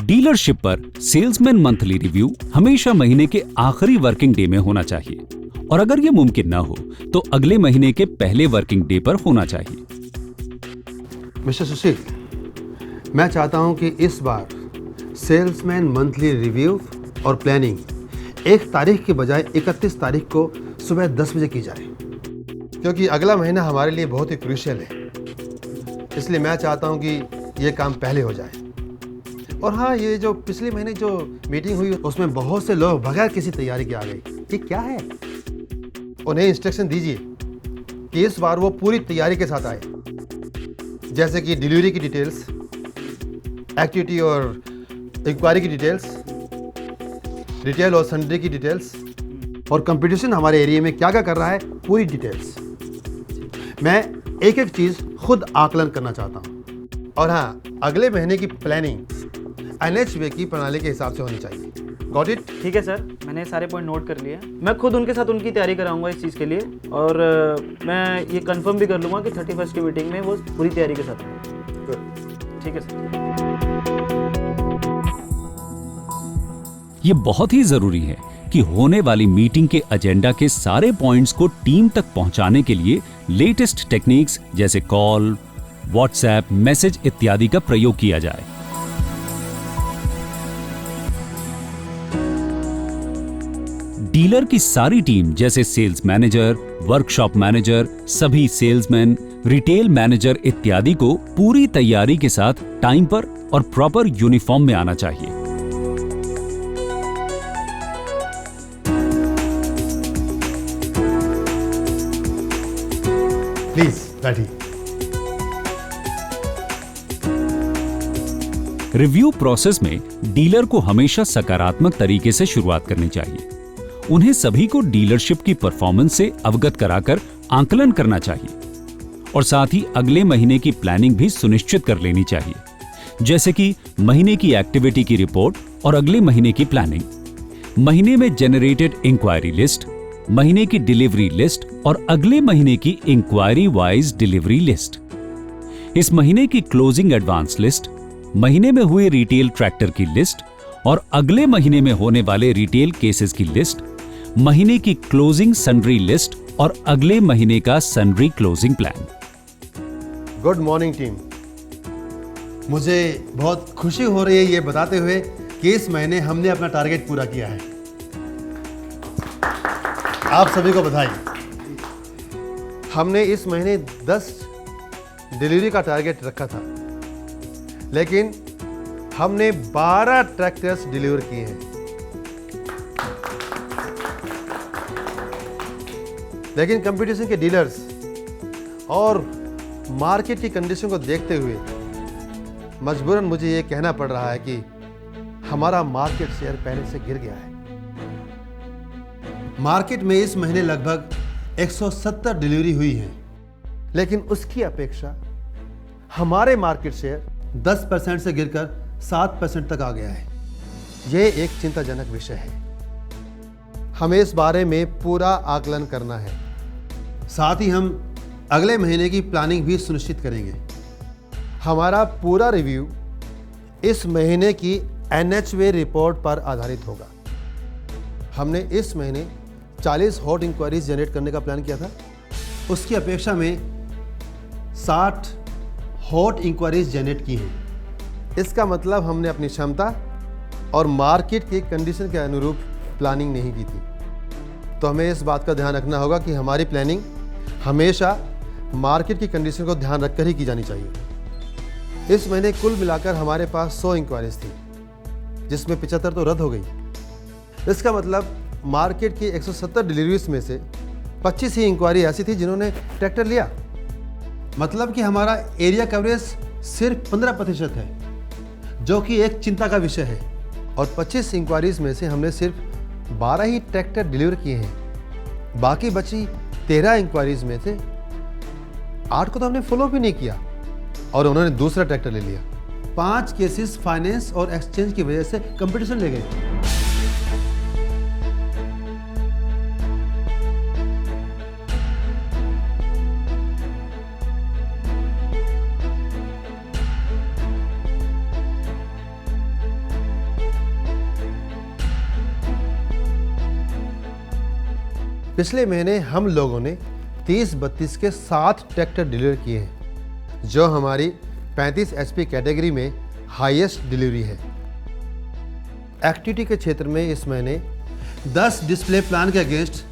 Dealership पर salesman monthly review हमेशा महीने के आखिरी वर्किंग डे में होना चाहिए और अगर यह मुमकिन ना हो तो अगले महीने के पहले वर्किंग डे पर होना चाहिए। मिस्टर सुशील, मैं चाहता हूं कि इस बार सेल्समैन मंथली रिव्यू और प्लानिंग 1 तारीख के बजाय 31 तारीख को सुबह 10 बजे की जाए, क्योंकि अगला महीना हमारे लिए बहुत ही क्रूशियल है। इसलिए मैं चाहता हूं कि ये काम पहले हो जाए। और हाँ, ये जो पिछले महीने जो मीटिंग हुई उसमें बहुत से लोग बगैर किसी तैयारी के आ गए। ये क्या है? उन्हें इंस्ट्रक्शन दीजिए कि इस बार वो पूरी तैयारी के साथ आए, जैसे कि डिलीवरी की डिटेल्स, एक्टिविटी और इंक्वायरी की डिटेल्स, रिटेल और सन्डे की डिटेल्स और कंपटीशन हमारे एरिया में क्या क्या कर रहा है, पूरी डिटेल्स। मैं एक एक चीज़ खुद आकलन करना चाहता हूँ। और हाँ, अगले महीने की प्लानिंग NHV की प्रणाली के हिसाब से होनी चाहिए। Got it? ठीक है सर, मैंने सारे पॉइंट नोट कर लिए। मैं खुद उनके साथ उनकी तैयारी कराऊंगा इस चीज़ के लिए, और मैं ये कंफर्म भी कर लूँगा कि 31 की मीटिंग में वो पूरी तैयारी के साथ आएंगे। ठीक है सर। ये बहुत ही जरूरी है कि होने वाली मीटिंग के एजेंडा के सारे पॉइंट्स को टीम तक पहुंचाने के लिए लेटेस्ट टेक्निक्स जैसे कॉल, व्हाट्सएप, मैसेज इत्यादि का प्रयोग किया जाए। डीलर की सारी टीम जैसे सेल्स मैनेजर, वर्कशॉप मैनेजर, सभी सेल्समैन, रिटेल मैनेजर इत्यादि को पूरी तैयारी के साथ टाइम पर और प्रॉपर यूनिफॉर्म में आना चाहिए। प्लीज बैठिए। रिव्यू प्रोसेस में डीलर को हमेशा सकारात्मक तरीके से शुरुआत करनी चाहिए। उन्हें सभी को डीलरशिप की परफॉर्मेंस से अवगत कराकर आकलन करना चाहिए और साथ ही अगले महीने की प्लानिंग भी सुनिश्चित कर लेनी चाहिए, जैसे कि महीने की एक्टिविटी की रिपोर्ट और अगले महीने की प्लानिंग, महीने में जनरेटेड इंक्वायरी लिस्ट, महीने की डिलीवरी लिस्ट और अगले महीने की इंक्वायरी वाइज डिलीवरी लिस्ट, इस महीने की क्लोजिंग एडवांस लिस्ट, महीने में हुए रिटेल ट्रैक्टर की लिस्ट और अगले महीने में होने वाले रिटेल केसेस की लिस्ट, महीने की क्लोजिंग सन्ड्री लिस्ट और अगले महीने का sundry closing plan. Good morning team. मुझे बहुत खुशी हो रही है ये बताते हुए कि इस महीने हमने अपना टारगेट पूरा किया है। आप सभी को बधाई। हमने इस महीने 10 डिलीवरी का टारगेट रखा था, लेकिन हमने 12 ट्रैक्टर्स डिलीवर किए हैं। लेकिन कंपटीशन के डीलर्स और मार्केट की कंडीशन को देखते हुए मजबूरन मुझे ये कहना पड़ रहा है कि हमारा मार्केट शेयर पहले से गिर गया है। मार्केट में इस महीने लगभग 170 डिलीवरी हुई है, लेकिन उसकी अपेक्षा हमारे मार्केट शेयर 10% से गिरकर 7% तक आ गया है। यह एक चिंताजनक विषय है। हमें इस बारे में पूरा आकलन करना है। साथ ही हम अगले महीने की प्लानिंग भी सुनिश्चित करेंगे। हमारा पूरा रिव्यू इस महीने की NHV रिपोर्ट पर आधारित होगा। हमने इस महीने 40 हॉट इंक्वायरीज जनरेट करने का प्लान किया था। उसकी अपेक्षा में 60 हॉट इंक्वायरीज जनरेट की हैं। इसका मतलब हमने अपनी क्षमता और मार्केट की कंडीशन के अनुरूप प्लानिंग नहीं की थी। तो हमें इस बात का ध्यान रखना होगा कि हमारी प्लानिंग हमेशा मार्केट की कंडीशन को ध्यान रखकर ही की जानी चाहिए। इस महीने कुल मिलाकर हमारे पास 100 इंक्वायरीज थी, जिसमें 75 तो रद्द हो गई। इसका मतलब मार्केट की 170 डिलीवरीज में से 25 ही इंक्वायरी ऐसी थी जिन्होंने ट्रैक्टर लिया। मतलब कि हमारा एरिया कवरेज सिर्फ 15% है, जो कि एक चिंता का विषय है। और 25 इंक्वायरीज में से हमने सिर्फ 12 ही ट्रैक्टर डिलीवर किए हैं। बाकी बची 13 इंक्वायरीज में से 8 को तो हमने फॉलो भी नहीं किया और उन्होंने दूसरा ट्रैक्टर ले लिया। 5 केसेस फाइनेंस और एक्सचेंज की वजह से कंपटीशन ले गए। पिछले महीने हम लोगों ने 30-32 के 7 ट्रैक्टर डिलीवर किए हैं, जो हमारी 35 HP कैटेगरी में हाईएस्ट डिलीवरी है। एक्टिविटी के क्षेत्र में इस महीने 10 डिस्प्ले प्लान के अगेंस्ट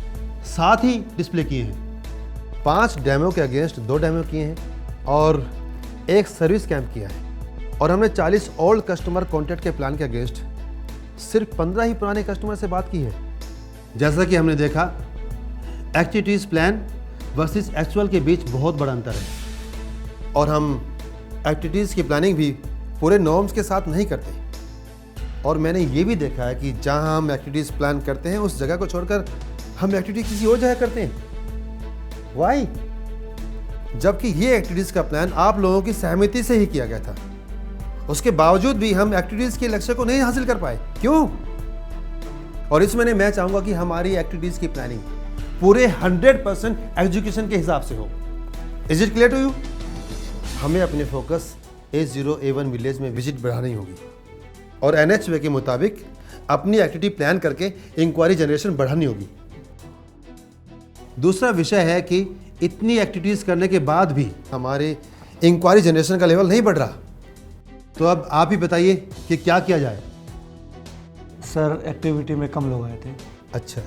7 ही डिस्प्ले किए हैं, 5 डेमो के अगेंस्ट 2 डेमो किए हैं और 1 सर्विस कैंप किया है। और हमने 40 ओल्ड कस्टमर कॉन्टैक्ट के प्लान के अगेंस्ट सिर्फ 15 ही पुराने कस्टमर से बात की है। जैसा कि हमने देखा, एक्टिविटीज़ प्लान वर्सेस एक्चुअल के बीच बहुत बड़ा अंतर है और हम एक्टिविटीज़ की प्लानिंग भी पूरे नॉर्म्स के साथ नहीं करते। और मैंने ये भी देखा है कि जहां हम एक्टिविटीज़ प्लान करते हैं उस जगह को छोड़कर हम एक्टिविटी किसी और जगह करते हैं। वाई? जबकि ये एक्टिविटीज़ का प्लान आप लोगों की सहमति से ही किया गया था, उसके बावजूद भी हम एक्टिविटीज़ के लक्ष्य को नहीं हासिल कर पाए। क्यों? और इस महीने मैं चाहूँगा कि हमारी एक्टिविटीज़ की प्लानिंग पूरे 100% एग्जीक्यूशन के हिसाब से हो। Is it clear to you? हमें अपने फोकस A0A1 विलेज में विजिट बढ़ानी होगी और NHA के मुताबिक अपनी एक्टिविटी प्लान करके इंक्वायरी जनरेशन बढ़ानी होगी। दूसरा विषय है कि इतनी एक्टिविटीज़ करने के बाद भी हमारे इंक्वायरी जनरेशन का लेवल नहीं बढ़ रहा। तो अब आप ही बताइए कि क्या किया जाए। सर, एक्टिविटी में कम लोग आए थे। अच्छा,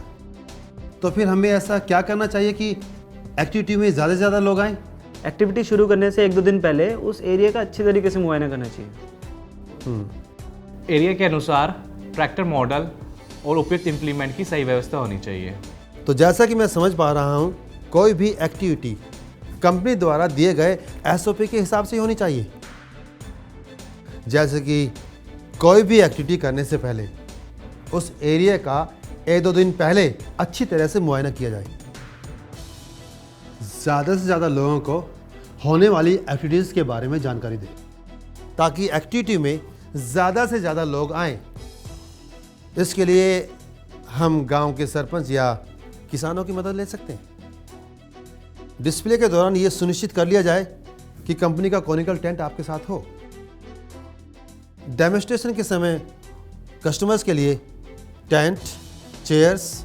तो फिर हमें ऐसा क्या करना चाहिए कि एक्टिविटी में ज़्यादा से ज़्यादा लोग आएँ? एक्टिविटी शुरू करने से 1-2 दिन पहले उस एरिया का अच्छी तरीके से मुआयना करना चाहिए। एरिया के अनुसार ट्रैक्टर मॉडल और उपयुक्त इम्प्लीमेंट की सही व्यवस्था होनी चाहिए। तो जैसा कि मैं समझ पा रहा हूँ, कोई भी एक्टिविटी कंपनी द्वारा दिए गए SOP के हिसाब से होनी चाहिए। जैसे कि कोई भी एक्टिविटी करने से पहले उस एरिया का 1-2 दिन पहले अच्छी तरह से मुआयना किया जाए। ज़्यादा से ज़्यादा लोगों को होने वाली एक्टिविटीज़ के बारे में जानकारी दें ताकि एक्टिविटी में ज़्यादा से ज़्यादा लोग आएं। इसके लिए हम गांव के सरपंच या किसानों की मदद ले सकते हैं। डिस्प्ले के दौरान ये सुनिश्चित कर लिया जाए कि कंपनी का कॉनिकल टेंट आपके साथ हो। डेमोन्स्ट्रेशन के समय कस्टमर्स के लिए टेंट, चेयर्स,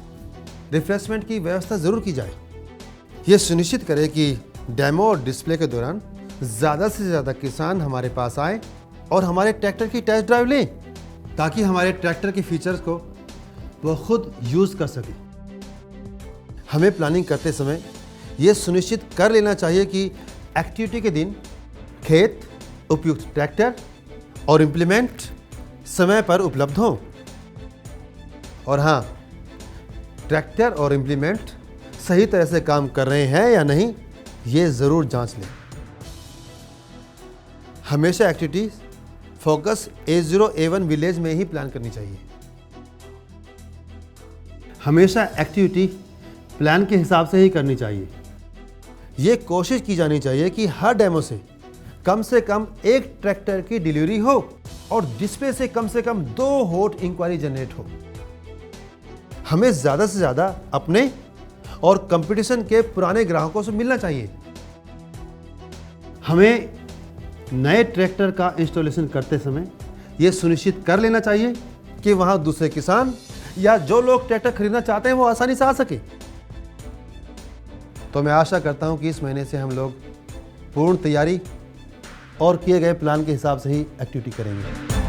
रिफ्रेशमेंट की व्यवस्था ज़रूर की जाए। ये सुनिश्चित करें कि डेमो और डिस्प्ले के दौरान ज़्यादा से ज़्यादा किसान हमारे पास आए और हमारे ट्रैक्टर की टेस्ट ड्राइव लें ताकि हमारे ट्रैक्टर के फीचर्स को वो खुद यूज़ कर सकें। हमें प्लानिंग करते समय ये सुनिश्चित कर लेना चाहिए कि एक्टिविटी के दिन खेत, उपयुक्त ट्रैक्टर और इम्प्लीमेंट समय पर उपलब्ध हों। और हाँ, ट्रैक्टर और इम्प्लीमेंट सही तरह से काम कर रहे हैं या नहीं, ये ज़रूर जांच लें। हमेशा एक्टिविटी फोकस A0A1 विलेज में ही प्लान करनी चाहिए। हमेशा एक्टिविटी प्लान के हिसाब से ही करनी चाहिए। ये कोशिश की जानी चाहिए कि हर डेमो से कम 1 ट्रैक्टर की डिलीवरी हो और डिस्प्ले से कम 2 हॉट इंक्वायरी जनरेट हो। हमें ज़्यादा से ज़्यादा अपने और कंपटीशन के पुराने ग्राहकों से मिलना चाहिए। हमें नए ट्रैक्टर का इंस्टॉलेशन करते समय यह सुनिश्चित कर लेना चाहिए कि वहां दूसरे किसान या जो लोग ट्रैक्टर खरीदना चाहते हैं वो आसानी से आ सके। तो मैं आशा करता हूं कि इस महीने से हम लोग पूर्ण तैयारी और किए गए प्लान के हिसाब से ही एक्टिविटी करेंगे।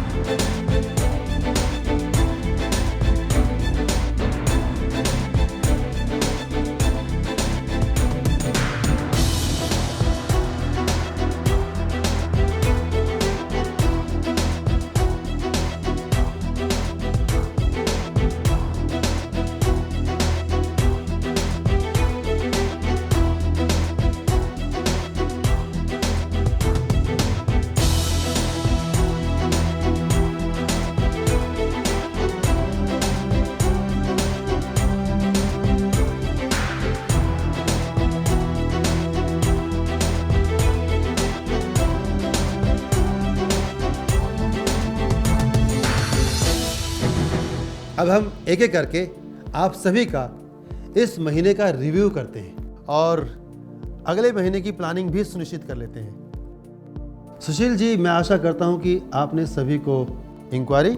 अब हम एक एक करके आप सभी का इस महीने का रिव्यू करते हैं और अगले महीने की प्लानिंग भी सुनिश्चित कर लेते हैं। सुशील जी, मैं आशा करता हूं कि आपने सभी को इंक्वायरी,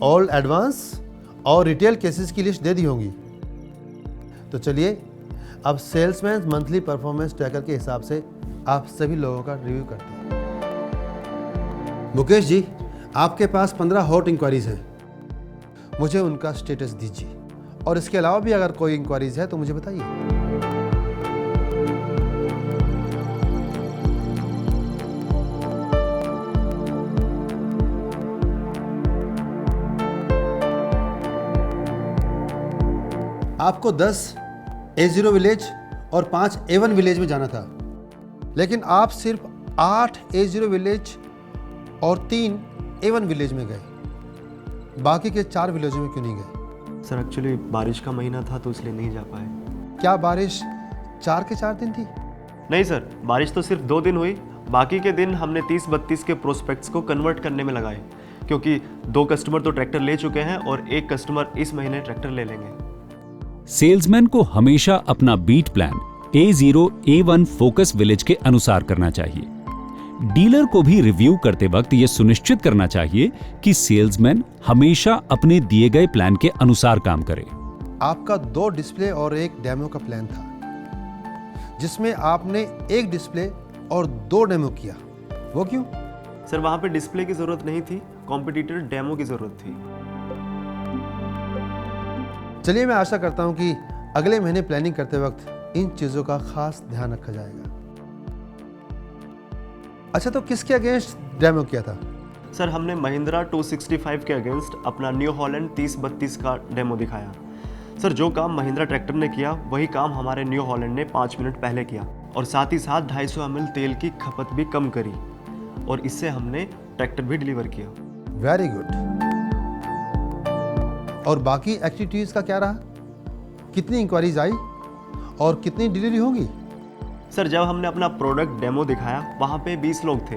ऑल एडवांस और रिटेल केसेस की लिस्ट दे दी होंगी। तो चलिए अब सेल्समैन मंथली परफॉर्मेंस ट्रैकर के हिसाब से आप सभी लोगों का रिव्यू करते हैं। मुकेश जी, आपके पास 15 हॉट इंक्वायरीज हैं, मुझे उनका स्टेटस दीजिए और इसके अलावा भी अगर कोई इंक्वायरीज है तो मुझे बताइए। आपको 10 A0 विलेज और 5 A1 विलेज में जाना था, लेकिन आप सिर्फ 8 A0 विलेज और 3 A1 विलेज में गए। बाकी के 4 विलेजों में क्यों नहीं गए? सर एक्चुअली बारिश का महीना था तो इसलिए नहीं जा पाए। क्या बारिश 4 के 4 दिन थी? नहीं सर, बारिश तो सिर्फ 2 दिन हुई, बाकी के दिन हमने 30-32 के प्रोस्पेक्ट्स को कन्वर्ट करने में लगाए, क्योंकि 2 कस्टमर तो ट्रैक्टर ले चुके हैं और 1 कस्टमर इस महीने ट्रैक्टर ले लेंगे। सेल्समैन को हमेशा अपना beat plan A0 A1 focus village के अनुसार करना चाहिए। डीलर को भी रिव्यू करते वक्त यह सुनिश्चित करना चाहिए कि सेल्समैन हमेशा अपने दिए गए प्लान के अनुसार काम करे। आपका 2 डिस्प्ले और 1 डेमो का प्लान था, जिसमें आपने 1 डिस्प्ले और 2 डेमो किया, वो क्यों? सर वहाँ पे डिस्प्ले की ज़रूरत नहीं थी, कॉम्पिटिटर डेमो की ज़रूरत थी। चलिए, मैं आशा करता हूं कि अगले महीने प्लानिंग करते वक्त इन चीज़ों का खास ध्यान रखा जाएगा। अच्छा, तो किसके अगेंस्ट डेमो किया था? सर हमने महिंद्रा 265 के अगेंस्ट अपना न्यू हॉलैंड 30-32 का डेमो दिखाया। सर जो काम महिंद्रा ट्रैक्टर ने किया वही काम हमारे न्यू हॉलैंड ने 5 मिनट पहले किया, और साथ ही साथ 250 ml तेल की खपत भी कम करी, और इससे हमने ट्रैक्टर भी डिलीवर किया। Very good. और बाकी एक्टिविटीज़ का क्या रहा? कितनी इंक्वायरीज आई और कितनी डिलीवरी होंगी? सर जब हमने अपना प्रोडक्ट डेमो दिखाया वहाँ पे 20 लोग थे,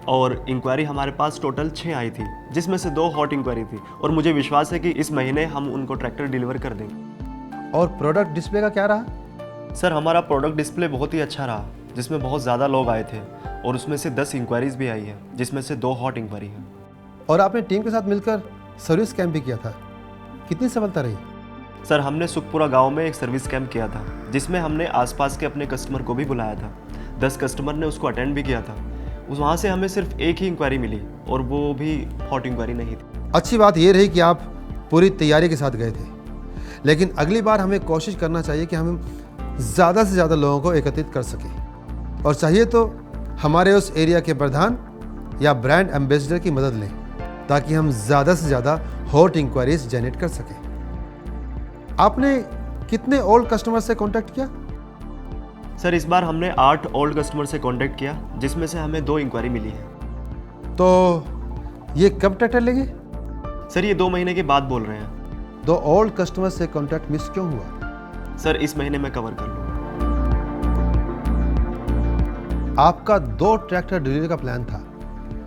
और इंक्वायरी हमारे पास टोटल 6 आई थी, जिसमें से 2 हॉट इंक्वायरी थी, और मुझे विश्वास है कि इस महीने हम उनको ट्रैक्टर डिलीवर कर देंगे। और प्रोडक्ट डिस्प्ले का क्या रहा? सर हमारा प्रोडक्ट डिस्प्ले बहुत ही अच्छा रहा, जिसमें बहुत ज़्यादा लोग आए थे, और उसमें से 10 इंक्वायरीज भी आई है, जिसमें से 2 हॉट इंक्वायरी है। और आपने टीम के साथ मिलकर सर्विस कैंप भी किया था, कितनी सफलता रही? सर हमने सुखपुरा गांव में एक सर्विस कैंप किया था, जिसमें हमने आसपास के अपने कस्टमर को भी बुलाया था। 10 कस्टमर ने उसको अटेंड भी किया था। वहाँ से हमें सिर्फ एक ही इंक्वायरी मिली, और वो भी हॉट इंक्वायरी नहीं थी। अच्छी बात ये रही कि आप पूरी तैयारी के साथ गए थे, लेकिन अगली बार हमें कोशिश करना चाहिए कि हम ज़्यादा से ज़्यादा लोगों को एकत्रित कर सकें, और चाहिए तो हमारे उस एरिया के प्रधान या ब्रांड एम्बेसडर की मदद लें, ताकि हम ज़्यादा से ज़्यादा हॉट इंक्वायरीज जनरेट कर सकें। आपने कितने ओल्ड कस्टमर से कांटेक्ट किया? सर इस बार हमने 8 ओल्ड कस्टमर से कांटेक्ट किया, जिसमें से हमें 2 इंक्वायरी मिली है। तो ये कब ट्रैक्टर लेंगे? सर ये 2 महीने के बाद बोल रहे हैं। 2 ओल्ड कस्टमर से कांटेक्ट मिस क्यों हुआ? सर इस महीने में कवर कर लूँगा। आपका 2 ट्रैक्टर डिलीवरी का प्लान था,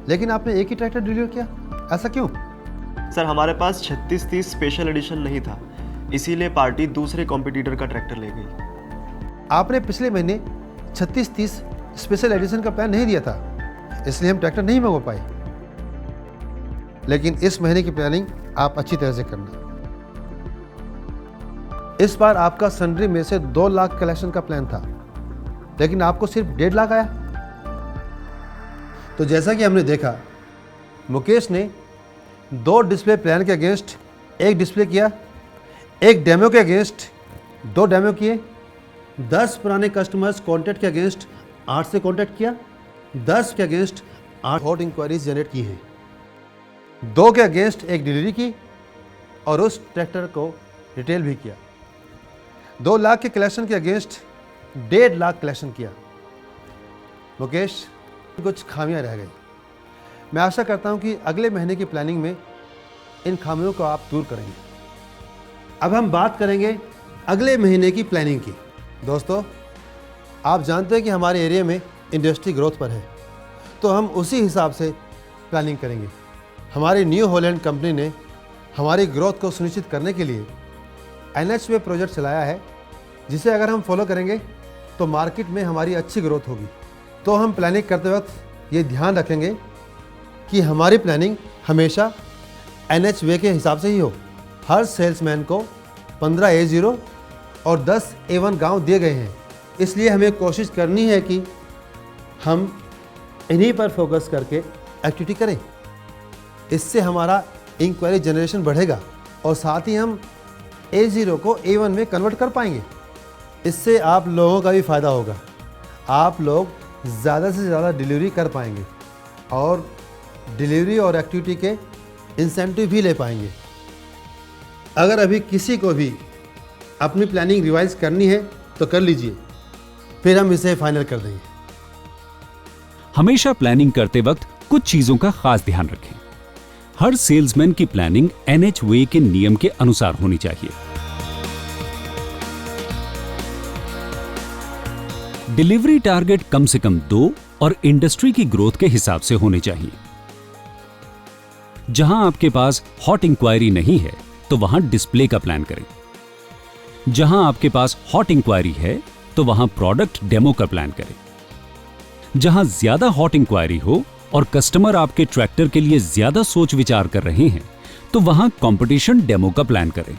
लेकिन आपने एक ही ट्रैक्टर डिलीवर किया, ऐसा क्यों? सर हमारे पास 3630 स्पेशल एडिशन नहीं था, इसीलिए पार्टी दूसरे कॉम्पिटिटर का ट्रैक्टर ले गई। आपने पिछले महीने 3630 स्पेशल एडिशन का प्लान नहीं दिया था, इसलिए हम ट्रैक्टर नहीं मंगवा पाए, लेकिन इस महीने की प्लानिंग आप अच्छी तरह से करना। इस बार आपका सन्ड्री में से 2 लाख कलेक्शन का प्लान था, लेकिन आपको सिर्फ 1.5 लाख आया। तो जैसा कि हमने देखा, मुकेश ने 2 डिस्प्ले प्लान के अगेंस्ट 1 डिस्प्ले किया, 1 डेमो के अगेंस्ट 2 डेमो किए, 10 पुराने कस्टमर्स कॉन्टैक्ट के अगेंस्ट 8 से कॉन्टैक्ट किया, 10 के अगेंस्ट 8 हॉट इंक्वायरीज जनरेट की हैं, 2 के अगेंस्ट 1 डिलीवरी की, और उस ट्रैक्टर को रिटेल भी किया। 2 लाख के कलेक्शन के अगेंस्ट 1.5 लाख कलेक्शन किया। मुकेश, कुछ खामियां रह गई। मैं आशा करता हूं कि अगले महीने की प्लानिंग में इन खामियों को आप दूर करेंगे। अब हम बात करेंगे अगले महीने की प्लानिंग की। दोस्तों, आप जानते हैं कि हमारे एरिया में इंडस्ट्री ग्रोथ पर है, तो हम उसी हिसाब से प्लानिंग करेंगे। हमारी न्यू हॉलैंड कंपनी ने हमारी ग्रोथ को सुनिश्चित करने के लिए NHWay प्रोजेक्ट चलाया है, जिसे अगर हम फॉलो करेंगे तो मार्केट में हमारी अच्छी ग्रोथ होगी। तो हम प्लानिंग करते वक्त ये ध्यान रखेंगे कि हमारी प्लानिंग हमेशा NHWay के हिसाब से ही हो। हर सेल्समैन को 15 A0 और 10 A1 गांव दिए गए हैं, इसलिए हमें कोशिश करनी है कि हम इन्हीं पर फोकस करके एक्टिविटी करें। इससे हमारा इंक्वायरी जनरेशन बढ़ेगा और साथ ही हम A0 को A1 में कन्वर्ट कर पाएंगे। इससे आप लोगों का भी फ़ायदा होगा, आप लोग ज़्यादा से ज़्यादा डिलीवरी कर पाएंगे और डिलीवरी और एक्टिविटी के इंसेंटिव भी ले पाएंगे। अगर अभी किसी को भी अपनी प्लानिंग रिवाइज करनी है तो कर लीजिए, फिर हम इसे फाइनल कर देंगे। हमेशा प्लानिंग करते वक्त कुछ चीजों का खास ध्यान रखें। हर सेल्समैन की प्लानिंग NHWA के नियम के अनुसार होनी चाहिए। डिलीवरी टारगेट कम से कम 2 और इंडस्ट्री की ग्रोथ के हिसाब से होने चाहिए। जहां आपके पास हॉट इंक्वायरी नहीं है तो वहां डिस्प्ले का प्लान करें। जहां आपके पास हॉट इंक्वायरी है तो वहां प्रोडक्ट डेमो का प्लान करें। जहां ज्यादा हॉट इंक्वायरी हो और कस्टमर आपके ट्रैक्टर के लिए ज्यादा सोच विचार कर रहे हैं तो वहां कंपटीशन डेमो का प्लान करें।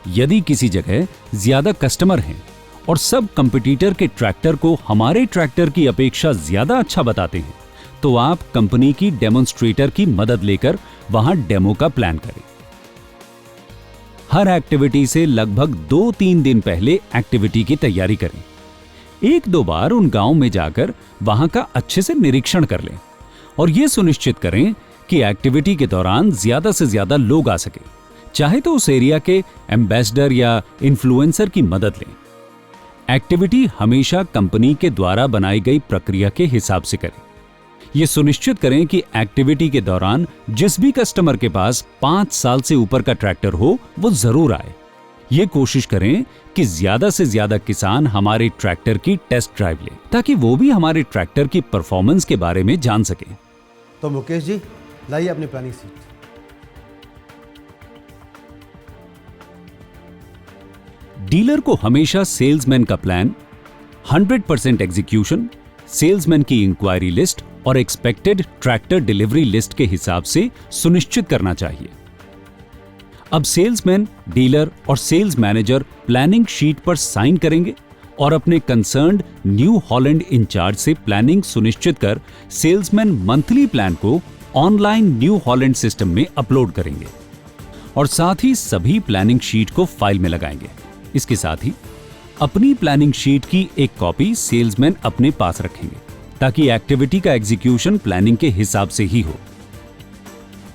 यदि किसी जगह ज्यादा कस्टमर हैं और सब कंपटीटर के ट्रैक्टर को हमारे ट्रैक्टर की अपेक्षा ज्यादा अच्छा बताते हैं तो आप कंपनी की डेमोन्स्ट्रेटर की मदद लेकर वहां डेमो का प्लान करें। हर एक्टिविटी से लगभग 2-3 दिन पहले एक्टिविटी की तैयारी करें। 1-2 बार उन गांव में जाकर वहां का अच्छे से निरीक्षण कर लें और यह सुनिश्चित करें कि एक्टिविटी के दौरान ज्यादा से ज्यादा लोग आ सके। चाहे तो उस एरिया के एम्बेसडर या इन्फ्लुएंसर की मदद लें। एक्टिविटी हमेशा कंपनी के द्वारा बनाई गई प्रक्रिया के हिसाब से करें। यह सुनिश्चित करें कि एक्टिविटी के दौरान जिस भी कस्टमर के पास 5 साल से ऊपर का ट्रैक्टर हो वो जरूर आए। ये कोशिश करें कि ज्यादा से ज्यादा किसान हमारे ट्रैक्टर की टेस्ट ड्राइव लें ताकि वो भी हमारे ट्रैक्टर की परफॉर्मेंस के बारे में जान सकें। तो मुकेश जी, लाइए अपनी प्लानिंग सीट। डीलर को हमेशा सेल्समैन का प्लान, 100% एग्जीक्यूशन, सेल्समैन की इंक्वायरी लिस्ट और एक्सपेक्टेड ट्रैक्टर डिलीवरी लिस्ट के हिसाब से सुनिश्चित करना चाहिए। अब सेल्समैन, डीलर और सेल्स मैनेजर प्लानिंग शीट पर साइन करेंगे और अपने कंसर्न्ड न्यू हॉलैंड इंचार्ज से प्लानिंग सुनिश्चित कर सेल्समैन मंथली प्लान को ऑनलाइन न्यू हॉलैंड सिस्टम में अपलोड करेंगे और साथ ही सभी प्लानिंग शीट को फाइल में लगाएंगे। इसके साथ ही अपनी प्लानिंग शीट की एक कॉपी सेल्समैन अपने पास रखेंगे ताकि एक्टिविटी का एग्जीक्यूशन प्लानिंग के हिसाब से ही हो।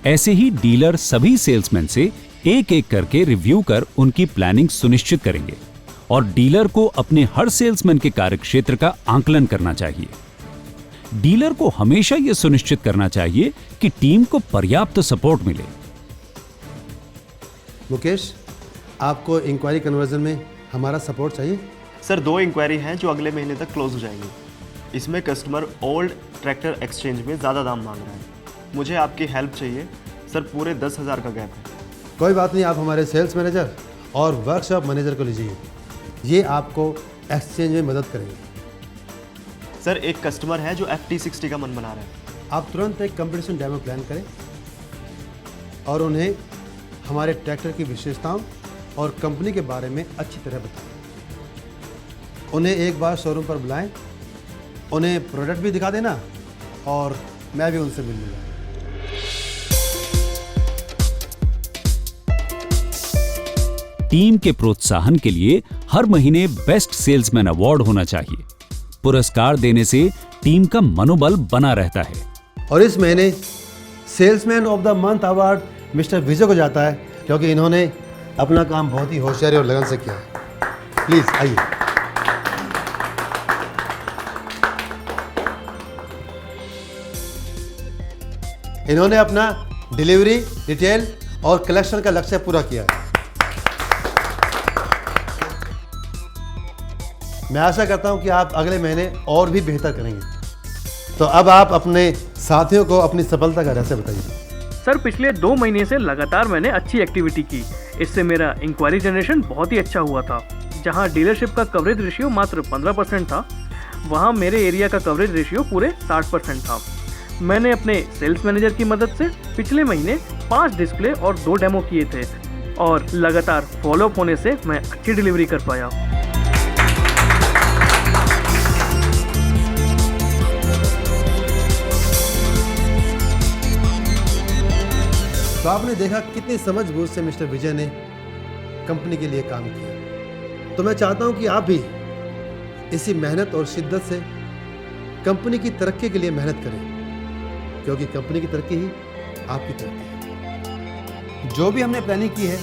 ऐसे ही डीलर सभी सेल्समैन से एक एक करके रिव्यू कर उनकी प्लानिंग सुनिश्चित करेंगे और डीलर को अपने हर सेल्समैन के कार्यक्षेत्र का आकलन करना चाहिए। डीलर को हमेशा यह सुनिश्चित करना चाहिए कि टीम को पर्याप्त सपोर्ट मिले। मुकेश, आपको इंक्वायरी कन्वर्जन में हमारा सपोर्ट चाहिए? सर 2 इंक्वायरी हैं जो अगले महीने तक क्लोज हो जाएंगी। इसमें कस्टमर ओल्ड ट्रैक्टर एक्सचेंज में ज़्यादा दाम मांग रहा है। मुझे आपकी हेल्प चाहिए सर, पूरे 10,000 का गैप है। कोई बात नहीं, आप हमारे सेल्स मैनेजर और वर्कशॉप मैनेजर को लीजिए, ये आपको एक्सचेंज में मदद करेंगे। सर एक कस्टमर है जो FT60 का मन बना रहा है। आप तुरंत एक कंपटीशन डेमो प्लान करें और उन्हें हमारे ट्रैक्टर की विशेषताओं और कंपनी के बारे में अच्छी तरह बताएं। उन्हें एक बार शोरूम पर बुलाएं, उन्हें प्रोडक्ट भी दिखा देना और मैं भी उनसे मिल लूँगा। टीम के प्रोत्साहन के लिए हर महीने बेस्ट सेल्समैन अवार्ड होना चाहिए। पुरस्कार देने से टीम का मनोबल बना रहता है। और इस महीने salesman of the month award mister Vijay को जाता है क्योंकि इन्होंने अपना काम बहुत ही होशियारी और लगन से किया है। प्लीज आइए। इन्होंने अपना डिलीवरी, डिटेल और कलेक्शन का लक्ष्य पूरा किया है। मैं आशा करता हूं कि आप अगले महीने और भी बेहतर करेंगे। तो अब आप अपने साथियों को अपनी सफलता का रहस्य बताइए। सर पिछले 2 महीने से लगातार मैंने अच्छी एक्टिविटी की। इससे मेरा इंक्वायरी जनरेशन बहुत ही अच्छा हुआ था। जहां डीलरशिप का कवरेज रेशियो मात्र 15% था, वहां मेरे एरिया का कवरेज रेशियो पूरे 60% था। मैंने अपने सेल्स मैनेजर की मदद से पिछले महीने 5 डिस्प्ले और 2 डेमो किए थे और लगातार फॉलोअप होने से मैं अच्छी डिलीवरी कर पाया। तो आपने देखा कितनी समझबूझ से मिस्टर विजय ने कंपनी के लिए काम किया। तो मैं चाहता हूं कि आप भी इसी मेहनत और शिद्दत से कंपनी की तरक्की के लिए मेहनत करें, क्योंकि कंपनी की तरक्की ही आपकी तरक्की है। जो भी हमने प्लानिंग की है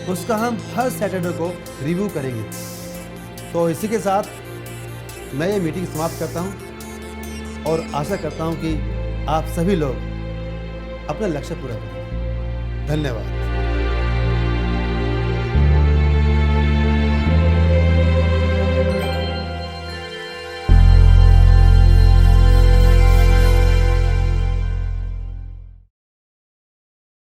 उसका हम हर सैटरडे को रिव्यू करेंगे। तो इसी के साथ मैं ये मीटिंग समाप्त करता हूं और आशा करता हूं कि आप सभी लोग अपना लक्ष्य पूरा करें। धन्यवाद।